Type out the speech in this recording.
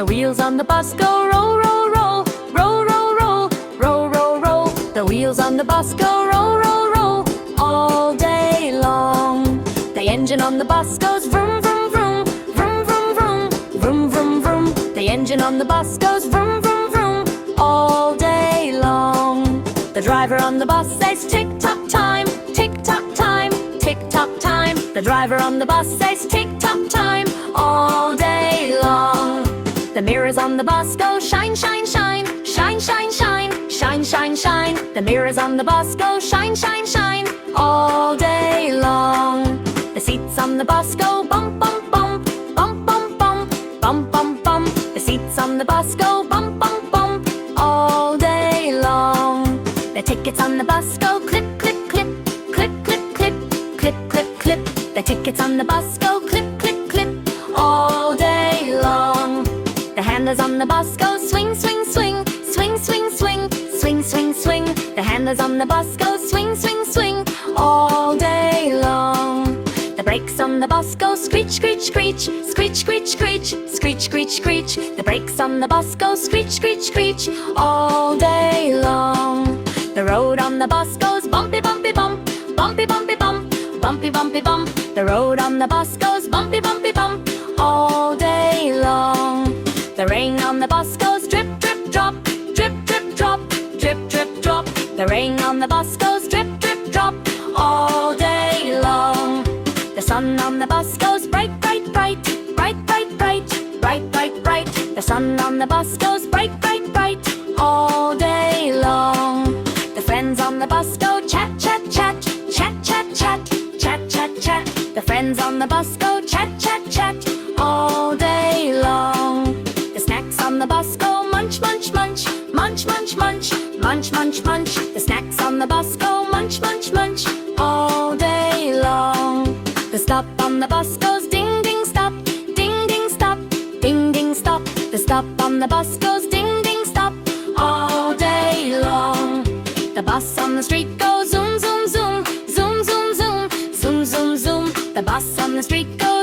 wheels on the bus go roll, roll, roll, roll, roll, roll, roll, roll, roll. The wheels on the bus go roll, roll, roll, all day long. The engine on the bus goes vroom, vroom, vroom, vroom, vroom, vroom, vroom, vroom, vroom. The engine on the bus goes vroom, vroom, vroom, all day long. The driver on the bus says tick-tock time, tick-tock time, tick-tock time. The driver on the bus says tick-tock time, all day long. The mirrors on the bus go shine, shine, shine, shine, shine, shine, shine, shine, shine. The mirrors on the bus go shine, shine, shine, all day long. The seats on the bus go bump, bump, bump, bump, bump, bump, bump, bump, bump. The seats on the bus go bump, bump, bump, all day long. The tickets on the bus go clip, clip, clip, clip, clip, clip, clip, clip, clip. The tickets on the bus go clip, clip, clip, all day long. The handles on the bus go swing, swing, swing, swing, swing, swing, swing, swing, swing. The handles on the bus go swing, swing, swing, all day long. The brakes on the bus go screech, screech, screech, screech, screech, screech, screech, screech, screech. The brakes on the bus go screech, screech, screech, all day long. The road on the bus goes bumpy, bumpy, bump, bumpy, bumpy, bump, bumpy, bumpy, bump. The road on the bus goes bumpy, bumpy, bump, all day long. The rain on the bus goes drip, drip, drop, drip, drip, drop, drip, drip, drop. The rain on the bus goes drip, drip, drop, all day long. The sun on the bus goes bright, bright, bright, bright, bright, bright, bright, bright, bright. The sun on the bus goes bright, bright, bright, all day long. The friends on the bus go chat, chat, chat, chat, chat, chat, chat, chat, chat. The friends on the bus go chat, chat, chat, all day long. The snacks on the bus go munch, munch, munch, munch, munch, munch, munch, munch, munch. The snacks on the bus go munch, munch, munch, all day long. The stop on the bus goes ding, ding, stop, ding, ding, stop, ding, ding, stop. The stop on the bus goes ding, ding, stop, all day long. The bus on the street goes zoom, zoom, zoom, zoom, zoom, zoom, zoom, zoom, zoom. The bus on the street goes